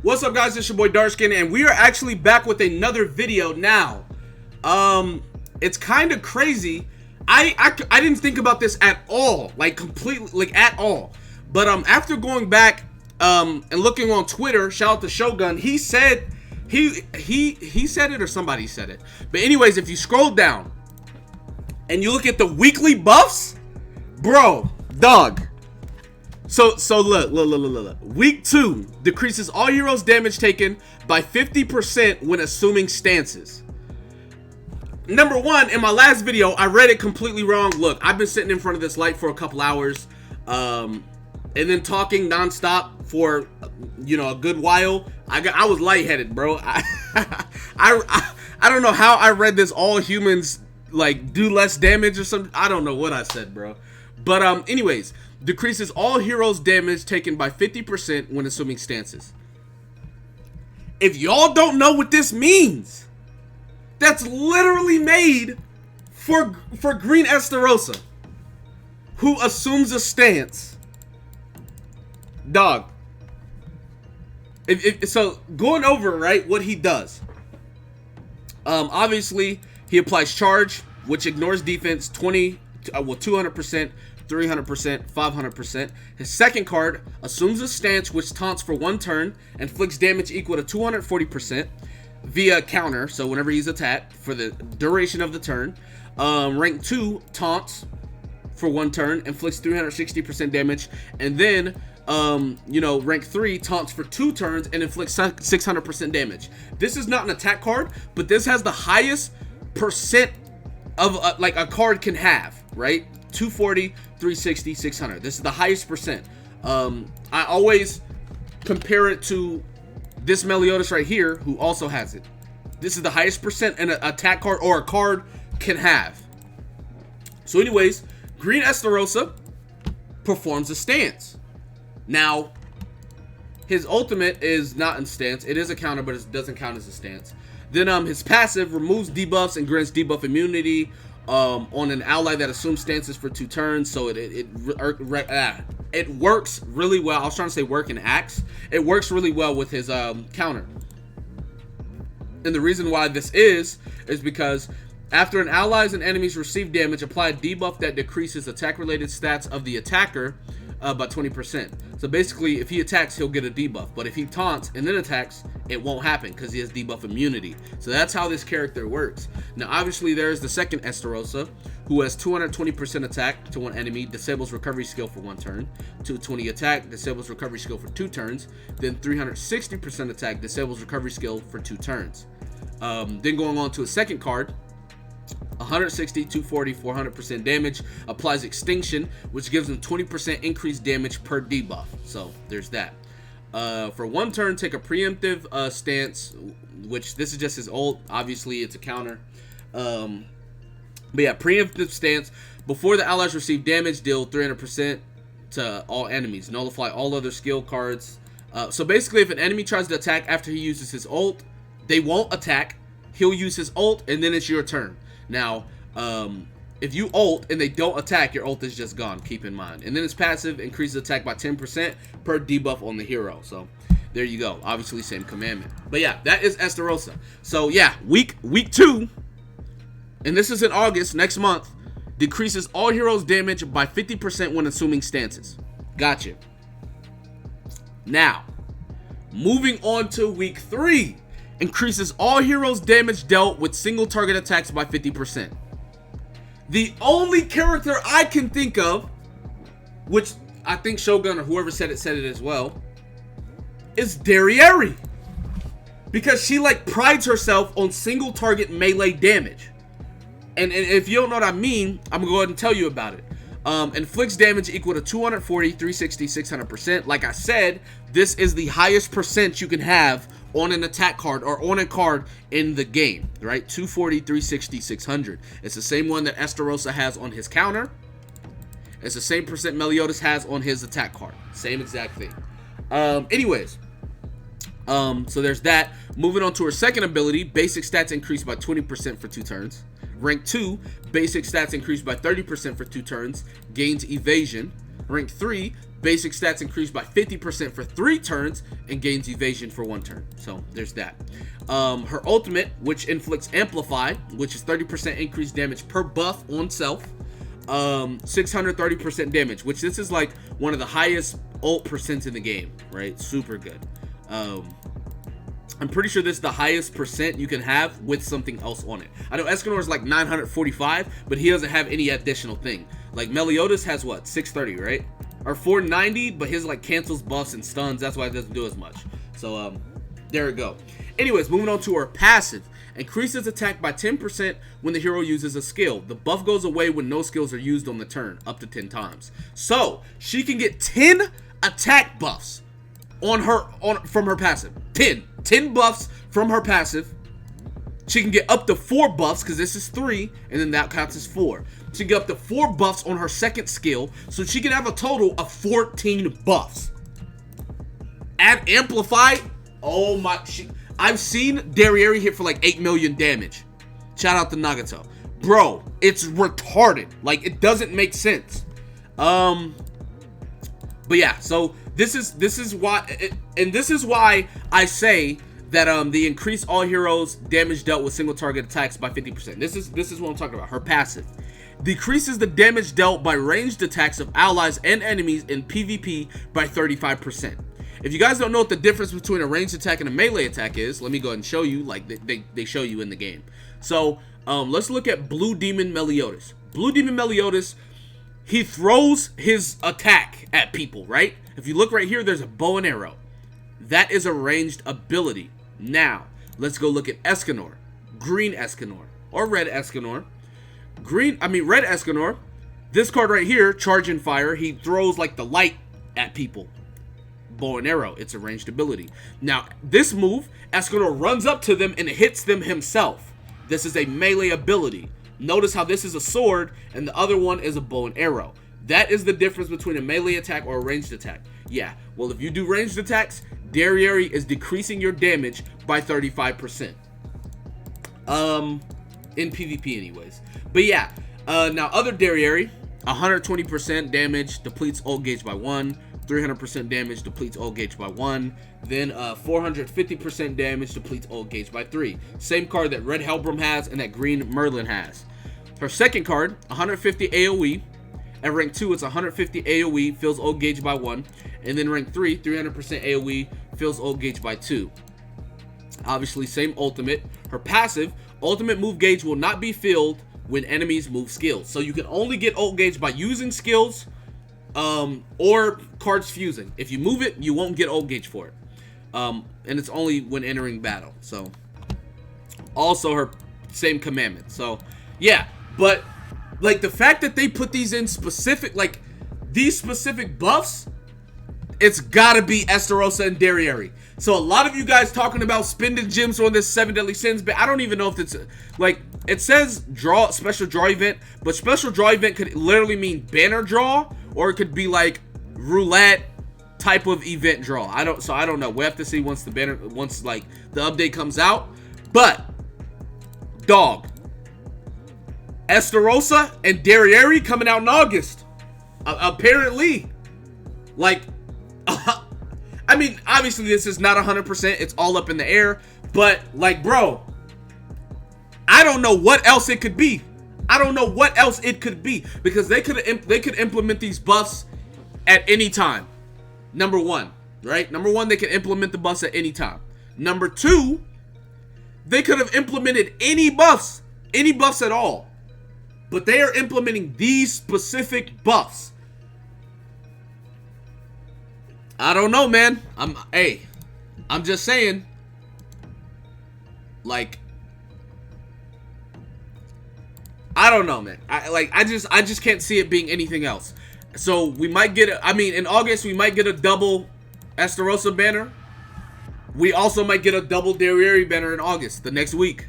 What's up, guys? It's your boy Darkskin, and we are actually back with another video now. It's kind of crazy. I didn't think about this at all, like completely, like at all. But after going back and looking on Twitter, shout out to Shogun, he said he said it or somebody said it. But anyways, if you scroll down and you look at the weekly buffs, bro, dog. So look. Week 2 decreases all heroes' damage taken by 50% when assuming stances. Number one, in my last video, I read it completely wrong. Look, I've been sitting in front of this light for a couple hours, and then talking nonstop for, you know, a good while. I was lightheaded, bro. I don't know how I read this. All humans like do less damage or something. I don't know what I said, bro. But anyways, decreases all heroes' damage taken by 50% when assuming stances. If y'all don't know what this means, that's literally made for Green ESTAROSSA, who assumes a stance. Dog. So going over, right, what he does. Obviously, he applies charge, which ignores defense 200%, 300%, 500%. His second card assumes a stance, which taunts for 1 turn, inflicts damage equal to 240% via counter, so whenever he's attacked for the duration of the turn. Rank 2 taunts for 1 turn, inflicts 360% damage, and then you know, rank 3 taunts for 2 turns and inflicts 600% damage. This is not an attack card, but this has the highest percent of like a card can have, right? 240, 360, 600. This is the highest percent. I always compare it to this Meliodas right here, who also has it. This is the highest percent an attack card or a card can have. So anyways, Green ESTAROSSA performs a stance. Now, his ultimate is not in stance. It is a counter, but it doesn't count as a stance. Then his passive removes debuffs and grants debuff immunity on an ally that assumes stances for 2 turns. So it works really well. I was trying to say work and acts. It works really well with his counter. And the reason why this is because after an allies and enemies receive damage, apply a debuff that decreases attack-related stats of the attacker by 20%. So basically, if he attacks, he'll get a debuff. But if he taunts and then attacks, it won't happen because he has debuff immunity. So that's how this character works. Now, obviously, there's the second ESTAROSSA, who has 220% attack to 1 enemy, disables recovery skill for 1 turn, 220 attack, disables recovery skill for 2 turns, then 360% attack, disables recovery skill for 2 turns. Then going on to a second card, 160, 240, 400% damage, applies extinction, which gives him 20% increased damage per debuff. So there's that. For 1 turn, take a preemptive stance, which this is just his ult. Obviously, it's a counter. But yeah, preemptive stance. Before the allies receive damage, deal 300% to all enemies. Nullify all other skill cards. So basically, if an enemy tries to attack after he uses his ult, they won't attack. He'll use his ult, and then it's your turn. Now, if you ult and they don't attack, your ult is just gone. Keep in mind. And then his passive increases attack by 10% per debuff on the hero. So there you go. Obviously, same commandment. But yeah, that is ESTAROSSA. So yeah, week 2, and this is in August next month, decreases all heroes' damage by 50% when assuming stances. Gotcha. Now, moving on to week 3. Increases all heroes' damage dealt with single target attacks by 50%. The only character I can think of, which I think Shogun or whoever said it as well, is DERIERI. Because she like prides herself on single target melee damage. And if you don't know what I mean, I'm gonna go ahead and tell you about it. Inflicts damage equal to 240, 360, 600%. Like I said, this is the highest percent you can have on an attack card or on a card in the game, right? 240, 360, 600. It's the same one that ESTAROSSA has on his counter. It's the same percent Meliodas has on his attack card. Same exact thing. Anyways, so there's that. Moving on to her second ability, basic stats increased by 20% for 2 turns. Rank 2, basic stats increased by 30% for 2 turns. Gains evasion. Rank 3, basic stats increased by 50% for 3 turns and gains evasion for 1 turn. So there's that. Her ultimate, which inflicts Amplify, which is 30% increased damage per buff on self. 630% damage, which this is like one of the highest ult percents in the game, right? Super good. I'm pretty sure this is the highest percent you can have with something else on it. I know Escanor is like 945, but he doesn't have any additional thing. Like Meliodas has what, 630, right? Or 490, but his like cancels buffs and stuns. That's why it doesn't do as much. So there we go. Anyways, moving on to her passive. Increases attack by 10% when the hero uses a skill. The buff goes away when no skills are used on the turn, up to 10 times. So she can get 10 attack buffs on her from her passive. 10 buffs from her passive. She can get up to 4 buffs, because this is 3, and then that counts as 4. She can get up to 4 buffs on her second skill, so she can have a total of 14 buffs. Add Amplify. Oh my, I've seen DERIERI hit for like 8 million damage. Shout out to Nagato. Bro, it's retarded. Like, it doesn't make sense. But yeah, so this is why, and this is why I say that the increase all heroes damage dealt with single target attacks by 50%. This is what I'm talking about. Her passive decreases the damage dealt by ranged attacks of allies and enemies in PvP by 35%. If you guys don't know what the difference between a ranged attack and a melee attack is, let me go ahead and show you, like they show you in the game. So let's look at Blue Demon Meliodas. Blue Demon Meliodas, he throws his attack at people, right? If you look right here, there's a bow and arrow. That is a ranged ability. Now, let's go look at Escanor. Green Escanor, or Red Escanor. Red Escanor, this card right here, Charge and Fire, he throws like the light at people. Bow and arrow, it's a ranged ability. Now, this move, Escanor runs up to them and hits them himself. This is a melee ability. Notice how this is a sword and the other one is a bow and arrow. That is the difference between a melee attack or a ranged attack. Yeah, well, if you do ranged attacks, DERIERI is decreasing your damage by 35%. In PvP anyways. But yeah, now other DERIERI, 120% damage, depletes ult gauge by 1. 300% damage, depletes ult gauge by 1. Then 450% damage, depletes ult gauge by 3. Same card that Red Helbram has and that Green Merlin has. Her second card, 150 AoE. At rank 2, it's 150 AoE, fills ult gauge by 1. And then rank 3, 300% AoE, fills ult gauge by 2. Obviously, same ultimate. Her passive, ultimate move gauge will not be filled when enemies move skills. So you can only get ult gauge by using skills, or cards fusing. If you move it, you won't get ult gauge for it. And it's only when entering battle. So, also her same commandment. So, yeah. But, like, the fact that they put these in specific, like, these specific buffs, it's gotta be ESTAROSSA and DERIERI. So, a lot of you guys talking about spending gems on this 7 Deadly Sins, but I don't even know if it's, like, it says special draw event, but special draw event could literally mean banner draw, or it could be like roulette type of event draw. I don't know. We have to see once like the update comes out. But dog, ESTAROSSA and DERIERI coming out in August. Apparently, like, I mean, obviously this is not 100%. It's all up in the air. But like, bro, I don't know what else it could be. I don't know what else it could be, because they could implement these buffs at any time. Number one, right? Number one, they could implement the buffs at any time. Number two, they could have implemented any buffs at all. But they are implementing these specific buffs. I don't know, man. I'm just saying, like, I don't know, man. I just can't see it being anything else. So we might get in August we might get a double ESTAROSSA banner. We also might get a double DERIERI banner in August, the next week.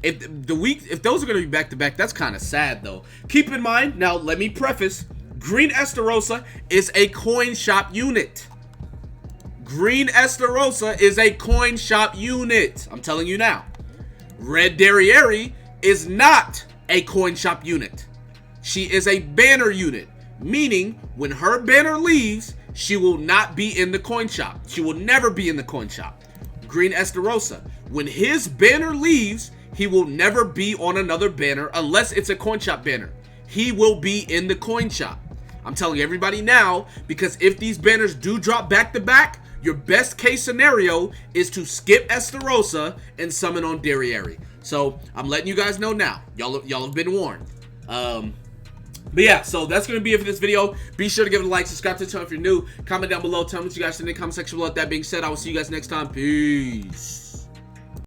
If those are going to be back to back, that's kind of sad though. Keep in mind, now let me preface, Green ESTAROSSA is a coin shop unit. Green ESTAROSSA is a coin shop unit. I'm telling you now. Red DERIERI is not a coin shop unit. She is a banner unit. Meaning, when her banner leaves, she will not be in the coin shop. She will never be in the coin shop. Green ESTAROSSA, when his banner leaves, he will never be on another banner unless it's a coin shop banner. He will be in the coin shop. I'm telling everybody now, because if these banners do drop back to back, your best case scenario is to skip ESTAROSSA and summon on DERIERI. So I'm letting you guys know now. Y'all have been warned. But yeah, so that's going to be it for this video. Be sure to give it a like, subscribe to the channel if you're new. Comment down below. Tell me what you guys think in the comment section below. That being said, I will see you guys next time. Peace.